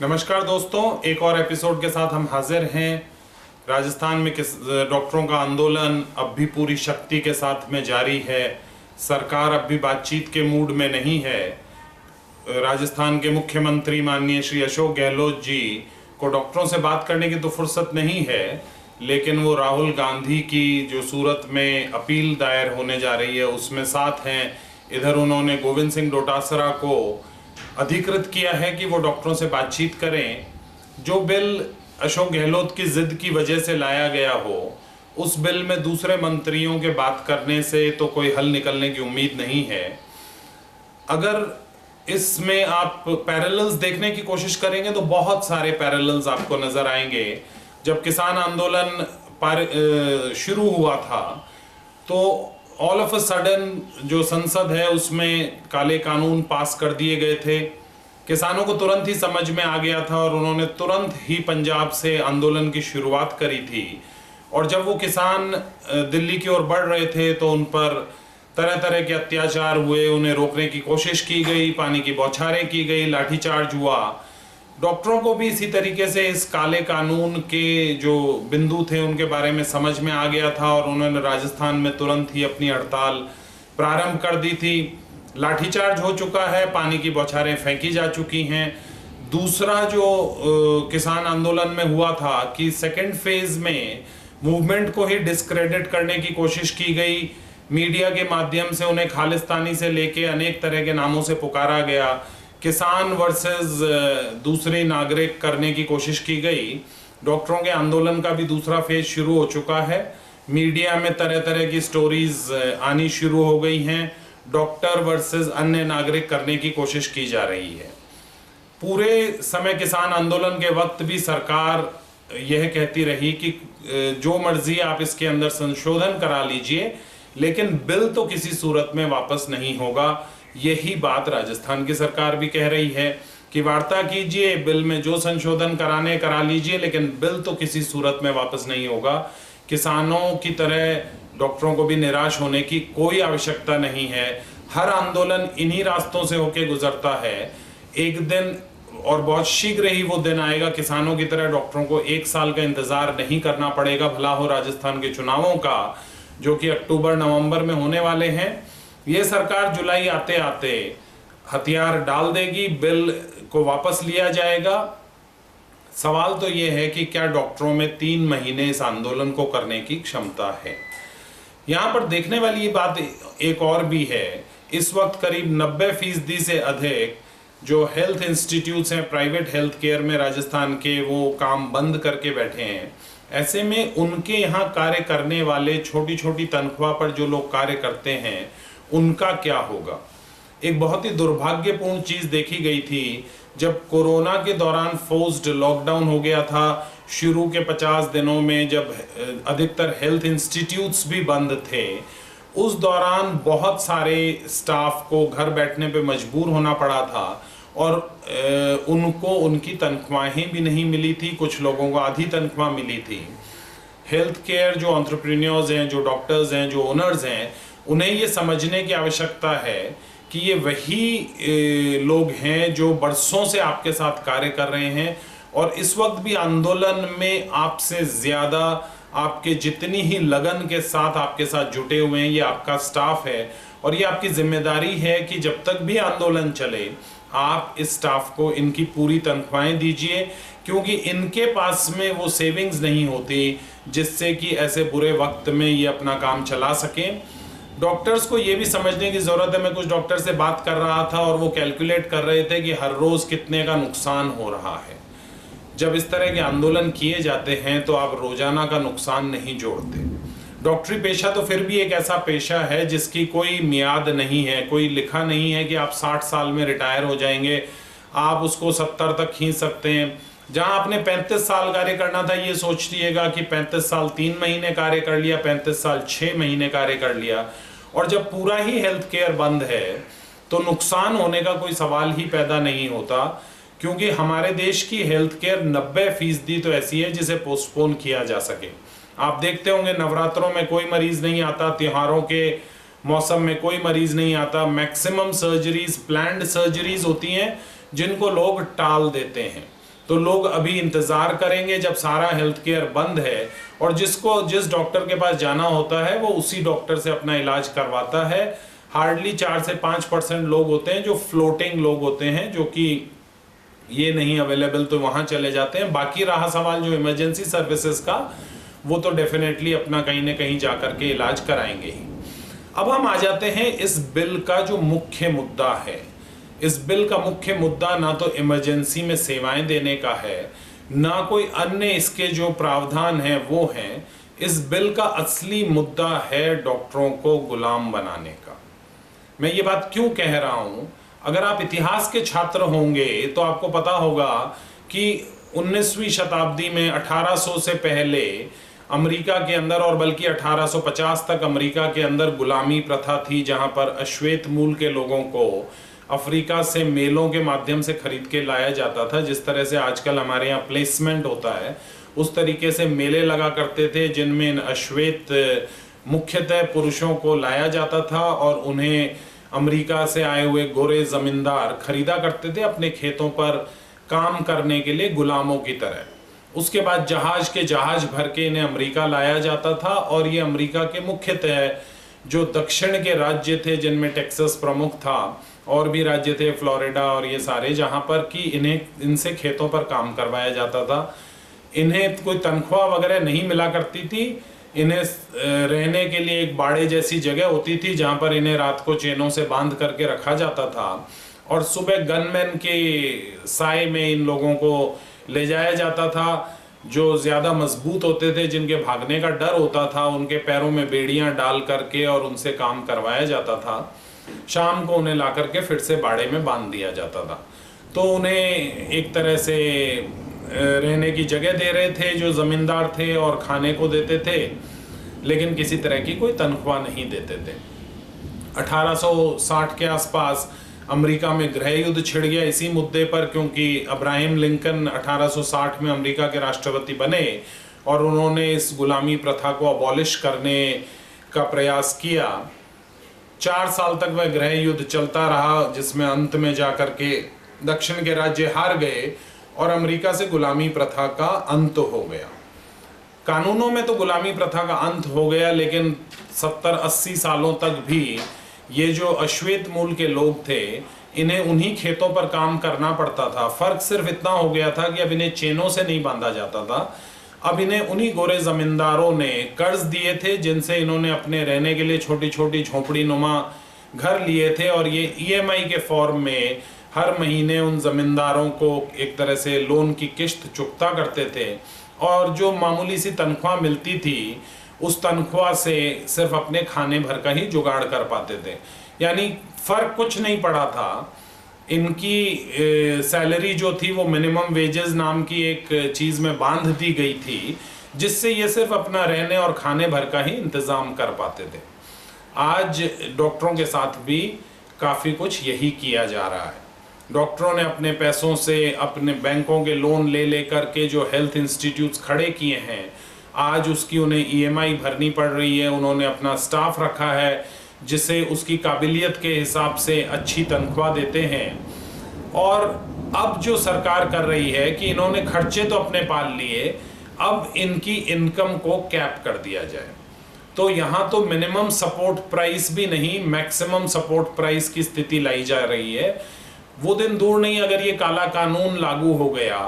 नमस्कार दोस्तों, एक और एपिसोड के साथ हम हाजिर हैं। राजस्थान में डॉक्टरों का आंदोलन अब भी पूरी शक्ति के साथ में जारी है। सरकार अब भी बातचीत के मूड में नहीं है। राजस्थान के मुख्यमंत्री माननीय श्री अशोक गहलोत जी को डॉक्टरों से बात करने की तो फुर्सत नहीं है, लेकिन वो राहुल गांधी की जो सूरत में अपील दायर होने जा रही है उसमें साथ हैं। इधर उन्होंने गोविंद सिंह डोटासरा को अधिकृत किया है कि वो डॉक्टरों से बातचीत करें। जो बिल अशोक गहलोत की जिद की वजह से लाया गया हो, उस बिल में दूसरे मंत्रियों के बात करने से तो कोई हल निकलने की उम्मीद नहीं है। अगर इसमें आप पैरेलल्स देखने की कोशिश करेंगे तो बहुत सारे पैरेलल्स आपको नजर आएंगे। जब किसान आंदोलन शुरू हुआ था तो ऑल ऑफ अ सडन जो संसद है उसमें काले कानून पास कर दिए गए थे। किसानों को तुरंत ही समझ में आ गया था और उन्होंने तुरंत ही पंजाब से आंदोलन की शुरुआत करी थी। और जब वो किसान दिल्ली की ओर बढ़ रहे थे तो उन पर तरह तरह के अत्याचार हुए, उन्हें रोकने की कोशिश की गई, पानी की बौछारें की गई, लाठीचार्ज हुआ। डॉक्टरों को भी इसी तरीके से इस काले कानून के जो बिंदु थे उनके बारे में समझ में आ गया था और उन्होंने राजस्थान में तुरंत ही अपनी हड़ताल प्रारंभ कर दी थी। लाठीचार्ज हो चुका है, पानी की बौछारें फेंकी जा चुकी हैं। दूसरा जो किसान आंदोलन में हुआ था कि सेकेंड फेज में मूवमेंट को ही डिस्क्रेडिट करने की कोशिश की गई। मीडिया के माध्यम से उन्हें खालिस्तानी से लेके अनेक तरह के नामों से पुकारा गया। किसान वर्सेस दूसरे नागरिक करने की कोशिश की गई। डॉक्टरों के आंदोलन का भी दूसरा फेज शुरू हो चुका है। मीडिया में तरह तरह की स्टोरीज आनी शुरू हो गई हैं। डॉक्टर वर्सेस अन्य नागरिक करने की कोशिश की जा रही है। पूरे समय किसान आंदोलन के वक्त भी सरकार यह कहती रही कि जो मर्जी आप इसके अंदर संशोधन करा लीजिए, लेकिन बिल तो किसी सूरत में वापस नहीं होगा। यही बात राजस्थान की सरकार भी कह रही है कि वार्ता कीजिए, बिल में जो संशोधन कराने करा लीजिए, लेकिन बिल तो किसी सूरत में वापस नहीं होगा। किसानों की तरह डॉक्टरों को भी निराश होने की कोई आवश्यकता नहीं है। हर आंदोलन इन्हीं रास्तों से होकर गुजरता है। एक दिन और बहुत शीघ्र ही वो दिन आएगा, किसानों की तरह डॉक्टरों को 1 साल का इंतजार नहीं करना पड़ेगा। भला हो राजस्थान के चुनावों का, जो कि अक्टूबर नवंबर में होने वाले हैं। ये सरकार जुलाई आते आते हथियार डाल देगी, बिल को वापस लिया जाएगा। सवाल तो ये है कि क्या डॉक्टरों में 3 महीने इस आंदोलन को करने की क्षमता है। यहाँ पर देखने वाली ये बात एक और भी है। इस वक्त करीब 90% से अधिक जो हेल्थ इंस्टीट्यूट्स हैं प्राइवेट हेल्थ केयर में राजस्थान के, वो काम बंद करके बैठे हैं। ऐसे में उनके यहाँ कार्य करने वाले छोटी छोटी तनख्वाह पर जो लोग कार्य करते हैं उनका क्या होगा। एक बहुत ही दुर्भाग्यपूर्ण चीज देखी गई थी जब कोरोना के दौरान फोर्स्ड लॉकडाउन हो गया था। शुरू के 50 दिनों में जब अधिकतर हेल्थ इंस्टीट्यूट्स भी बंद थे, उस दौरान बहुत सारे स्टाफ को घर बैठने पे मजबूर होना पड़ा था और उनको उनकी तनख्वाहें भी नहीं मिली थी। कुछ लोगों को आधी तनख्वाह मिली थी। हेल्थ केयर जो एंटरप्रेन्योर्स हैं, जो डॉक्टर्स हैं, जो ओनर्स हैं, उन्हें ये समझने की आवश्यकता है कि ये वही लोग हैं जो बरसों से आपके साथ कार्य कर रहे हैं और इस वक्त भी आंदोलन में आपसे ज़्यादा, आपके जितनी ही लगन के साथ आपके साथ जुटे हुए हैं, ये आपका स्टाफ है। और ये आपकी जिम्मेदारी है कि जब तक भी आंदोलन चले आप इस स्टाफ को इनकी पूरी तनख्वाहें दीजिए, क्योंकि इनके पास में वो सेविंग्स नहीं होती जिससे कि ऐसे बुरे वक्त में ये अपना काम चला सकें। डॉक्टर्स को ये भी समझने की ज़रूरत है। मैं कुछ डॉक्टर से बात कर रहा था और वो कैलकुलेट कर रहे थे कि हर रोज़ कितने का नुकसान हो रहा है। जब इस तरह के आंदोलन किए जाते हैं तो आप रोजाना का नुकसान नहीं जोड़ते। डॉक्टरी पेशा तो फिर भी एक ऐसा पेशा है जिसकी कोई मियाद नहीं है, कोई लिखा नहीं है कि आप 60 साल में रिटायर हो जाएंगे, आप उसको 70 तक खींच सकते हैं। जहां आपने 35 साल कार्य करना था, ये सोचिएगा कि 35 साल 3 महीने कार्य कर लिया, 35 साल 6 महीने कार्य कर लिया। और जब पूरा ही हेल्थ केयर बंद है तो नुकसान होने का कोई सवाल ही पैदा नहीं होता, क्योंकि हमारे देश की हेल्थ केयर 90% तो ऐसी है जिसे पोस्टपोन किया जा सके। आप देखते होंगे नवरात्रों में कोई मरीज नहीं आता, त्योहारों के मौसम में कोई मरीज नहीं आता। मैक्सिमम सर्जरीज प्लान्ड सर्जरीज होती हैं जिनको लोग टाल देते हैं। तो लोग अभी इंतजार करेंगे जब सारा हेल्थ केयर बंद है, और जिस डॉक्टर के पास जाना होता है वो उसी डॉक्टर से अपना इलाज करवाता है। हार्डली 4 से 5% लोग होते हैं जो फ्लोटिंग लोग होते हैं, जो कि ये नहीं अवेलेबल तो वहां चले जाते हैं। बाकी रहा सवाल जो इमरजेंसी सर्विसेज का, वो तो डेफिनेटली अपना कहीं ना कहीं जाकर के इलाज कराएंगे ही। अब हम आ जाते हैं इस बिल का जो मुख्य मुद्दा है। इस बिल का मुख्य मुद्दा ना तो इमरजेंसी में सेवाएं देने का है, ना कोई अन्य इसके जो प्रावधान है वो हैं। इस बिल का असली मुद्दा है डॉक्टरों को गुलाम बनाने का। मैं ये बात क्यों कह रहा हूं, अगर आप इतिहास के छात्र होंगे तो आपको पता होगा कि 19वीं शताब्दी में 1800 से पहले अमेरिका के अंदर, और बल्कि 1850 तक अमेरिका के अंदर गुलामी प्रथा थी, जहां पर अश्वेत मूल के लोगों को अफ्रीका से मेलों के माध्यम से खरीद के लाया जाता था। जिस तरह से आजकल हमारे यहाँ प्लेसमेंट होता है, उस तरीके से मेले लगा करते थे जिनमें इन अश्वेत मुख्यतः पुरुषों को लाया जाता था और उन्हें अमेरिका से आए हुए गोरे जमींदार खरीदा करते थे अपने खेतों पर काम करने के लिए गुलामों की तरह। उसके बाद जहाज भर के इन्हें अमेरिका लाया जाता था, और ये अमेरिका के मुख्यतः जो दक्षिण के राज्य थे जिनमें टेक्सास प्रमुख था, और भी राज्य थे फ्लोरिडा और ये सारे, जहां पर कि इनसे खेतों पर काम करवाया जाता था। इन्हें कोई तनख्वाह वगैरह नहीं मिला करती थी। इन्हें रहने के लिए एक बाड़े जैसी जगह होती थी जहां पर इन्हें रात को चेनों से बांध करके रखा जाता था, और सुबह गनमैन के साए में इन लोगों को ले जाया जाता था। जो ज्यादा मजबूत होते थे, जिनके भागने का डर होता था, उनके पैरों में बेड़ियां डाल करके और उनसे काम करवाया जाता था। शाम को उन्हें ला करके फिर से बाड़े में बांध दिया जाता था। तो उन्हें एक तरह से रहने की जगह दे रहे थे जो जमींदार थे, और खाने को देते थे, लेकिन किसी तरह की कोई तनख्वाह नहीं देते थे। 1860 के आसपास अमेरिका में गृह युद्ध छिड़ गया इसी मुद्दे पर, क्योंकि अब्राहम लिंकन 1860 में अमेरिका के राष्ट्रपति बने और उन्होंने इस गुलामी प्रथा को अबॉलिश करने का प्रयास किया। 4 साल तक वह गृह युद्ध चलता रहा, जिसमें अंत में जाकर के दक्षिण के राज्य हार गए और अमेरिका से गुलामी प्रथा का अंत हो गया। कानूनों में तो गुलामी प्रथा का अंत हो गया, लेकिन 70-80 सालों तक भी ये जो अश्वेत मूल के लोग थे, इन्हें उन्हीं खेतों पर काम करना पड़ता था। फर्क सिर्फ इतना हो गया था कि अब इन्हें चेनों से नहीं बांधा जाता था, अब इन्हें उन्हीं गोरे जमींदारों ने कर्ज दिए थे जिनसे इन्होंने अपने रहने के लिए छोटी छोटी झोपड़ी नुमा घर लिए थे, और ये EMI के फॉर्म में हर महीने उन जमींदारों को एक तरह से लोन की किश्त चुकता करते थे, और जो मामूली सी तनख्वाह मिलती थी उस तनख्वाह से सिर्फ अपने खाने भर का ही जुगाड़ कर पाते थे। यानी फर्क कुछ नहीं पड़ा था। इनकी सैलरी जो थी वो मिनिमम वेजेस नाम की एक चीज में बांध दी गई थी, जिससे ये सिर्फ अपना रहने और खाने भर का ही इंतजाम कर पाते थे। आज डॉक्टरों के साथ भी काफी कुछ यही किया जा रहा है। डॉक्टरों ने अपने पैसों से अपने बैंकों के लोन ले करके जो हेल्थ इंस्टीट्यूट्स खड़े किए हैं, आज उसकी उन्हें EMI भरनी पड़ रही है। उन्होंने अपना स्टाफ रखा है जिसे उसकी काबिलियत के हिसाब से अच्छी तनख्वाह देते हैं। और अब जो सरकार कर रही है कि इन्होंने खर्चे तो अपने पाल लिए, अब इनकी इनकम को कैप कर दिया जाए। तो यहाँ तो मिनिमम सपोर्ट प्राइस भी नहीं, मैक्सिमम सपोर्ट प्राइस की स्थिति लाई जा रही है। वो दिन दूर नहीं, अगर ये काला कानून लागू हो गया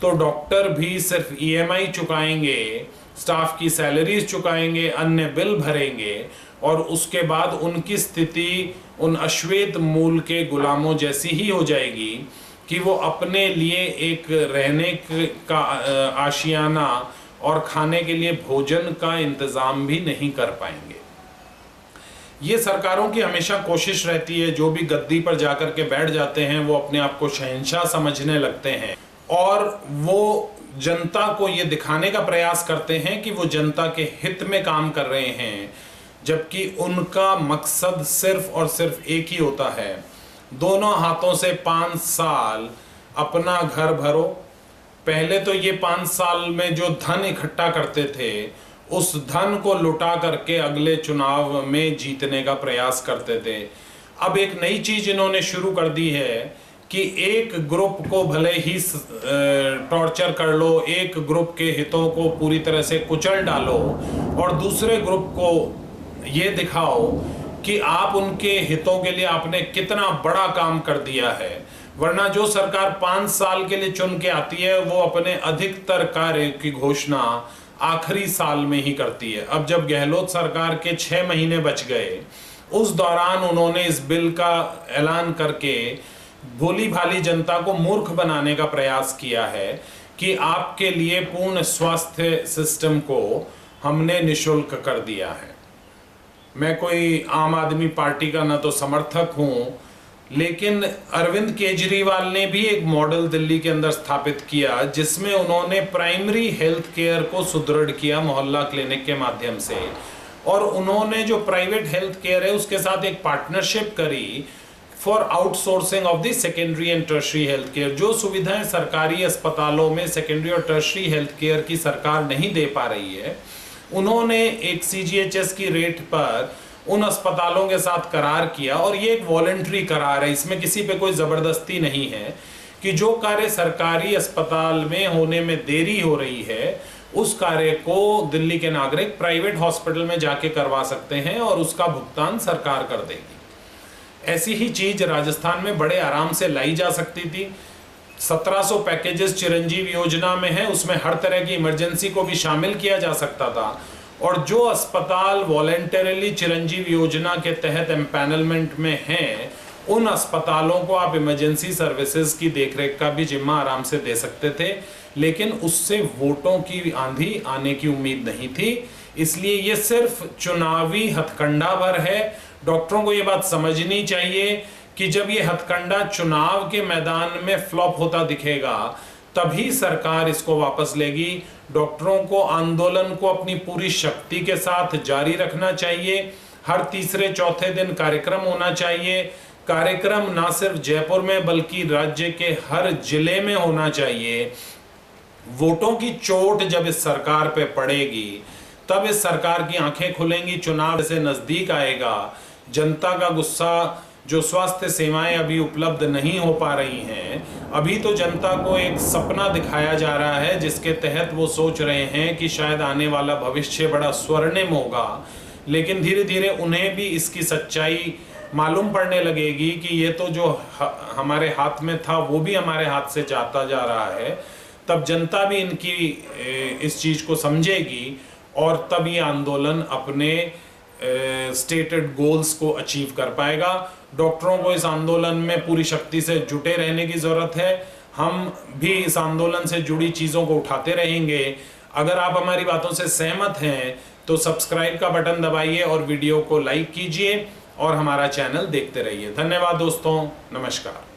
तो डॉक्टर भी सिर्फ EMI चुकाएंगे, स्टाफ की सैलरीज चुकाएंगे, अन्य बिल भरेंगे, और उसके बाद उनकी स्थिति उन अश्वेत मूल के गुलामों जैसी ही हो जाएगी कि वो अपने लिए एक रहने का आशियाना और खाने के लिए भोजन का इंतजाम भी नहीं कर पाएंगे। ये सरकारों की हमेशा कोशिश रहती है, जो भी गद्दी पर जाकर के बैठ जाते हैं वो अपने आप को शहंशाह समझने लगते हैं, और वो जनता को ये दिखाने का प्रयास करते हैं कि वो जनता के हित में काम कर रहे हैं, जबकि उनका मकसद सिर्फ और सिर्फ एक ही होता है, दोनों हाथों से 5 साल अपना घर भरो। पहले तो ये 5 साल में जो धन इकट्ठा करते थे उस धन को लुटा करके अगले चुनाव में जीतने का प्रयास करते थे। अब एक नई चीज इन्होंने शुरू कर दी है कि एक ग्रुप को भले ही टॉर्चर कर लो, एक ग्रुप के हितों को पूरी तरह से कुचल डालो और दूसरे ग्रुप को ये दिखाओ कि आप उनके हितों के लिए आपने कितना बड़ा काम कर दिया है। वरना जो सरकार 5 साल के लिए चुन के आती है वो अपने अधिकतर कार्य की घोषणा आखिरी साल में ही करती है। अब जब गहलोत सरकार के 6 महीने बच गए, उस दौरान उन्होंने इस बिल का ऐलान करके भोली भाली जनता को मूर्ख बनाने का प्रयास किया है कि आपके लिए पूर्ण स्वास्थ्य सिस्टम को हमने निशुल्क कर दिया है। मैं कोई आम आदमी पार्टी का ना तो समर्थक हूं, लेकिन अरविंद केजरीवाल ने भी एक मॉडल दिल्ली के अंदर स्थापित किया जिसमें उन्होंने प्राइमरी हेल्थ केयर को सुदृढ़ किया मोहल्ला क्लिनिक के माध्यम से, और उन्होंने जो प्राइवेट हेल्थ केयर है उसके साथ एक पार्टनरशिप करी for outsourcing of the secondary and tertiary health care. जो सुविधाएं सरकारी अस्पतालों में सेकेंडरी और टर्शरी हेल्थ केयर की सरकार नहीं दे पा रही है, उन्होंने एक CGHS की रेट पर उन अस्पतालों के साथ करार किया। और ये एक वॉलंटरी करार है, इसमें किसी पे कोई जबरदस्ती नहीं है कि जो कार्य सरकारी अस्पताल में होने में देरी हो रही है उस कार्य को दिल्ली के नागरिक प्राइवेट हॉस्पिटल में जाके करवा सकते हैं और उसका भुगतान सरकार कर देगी। ऐसी ही चीज राजस्थान में बड़े आराम से लाई जा सकती थी। 1700 पैकेजेस चिरंजीव योजना में है, उसमें हर तरह की इमरजेंसी को भी शामिल किया जा सकता था। और जो अस्पताल वॉलेंटरीली चिरंजीव योजना के तहत एम्पैनलमेंट में हैं, उन अस्पतालों को आप इमरजेंसी सर्विसेज की देखरेख का भी जिम्मा आराम से दे सकते थे, लेकिन उससे वोटों की आंधी आने की उम्मीद नहीं थी। इसलिए ये सिर्फ चुनावी हथकंडा भर है। डॉक्टरों को ये बात समझनी चाहिए कि जब ये हथकंडा चुनाव के मैदान में फ्लॉप होता दिखेगा तभी सरकार इसको वापस लेगी। डॉक्टरों को आंदोलन को अपनी पूरी शक्ति के साथ जारी रखना चाहिए। हर तीसरे चौथे दिन कार्यक्रम होना चाहिए। कार्यक्रम ना सिर्फ जयपुर में बल्कि राज्य के हर जिले में होना चाहिए। वोटों की चोट जब इस सरकार पे पड़ेगी तब इस सरकार की आंखें खुलेंगी, चुनाव से नजदीक आएगा। जनता का गुस्सा, जो स्वास्थ्य सेवाएं अभी उपलब्ध नहीं हो पा रही हैं, अभी तो जनता को एक सपना दिखाया जा रहा है जिसके तहत वो सोच रहे हैं कि शायद आने वाला भविष्य बड़ा स्वर्णिम होगा, लेकिन धीरे धीरे उन्हें भी इसकी सच्चाई मालूम पड़ने लगेगी कि ये तो जो हमारे हाथ में था वो भी हमारे हाथ से जाता जा रहा है। तब जनता भी इनकी इस चीज को समझेगी और तब ये आंदोलन अपने स्टेटेड गोल्स को अचीव कर पाएगा। डॉक्टरों को इस आंदोलन में पूरी शक्ति से जुटे रहने की जरूरत है। हम भी इस आंदोलन से जुड़ी चीजों को उठाते रहेंगे। अगर आप हमारी बातों से सहमत हैं तो सब्सक्राइब का बटन दबाइए और वीडियो को लाइक कीजिए और हमारा चैनल देखते रहिए। धन्यवाद दोस्तों, नमस्कार।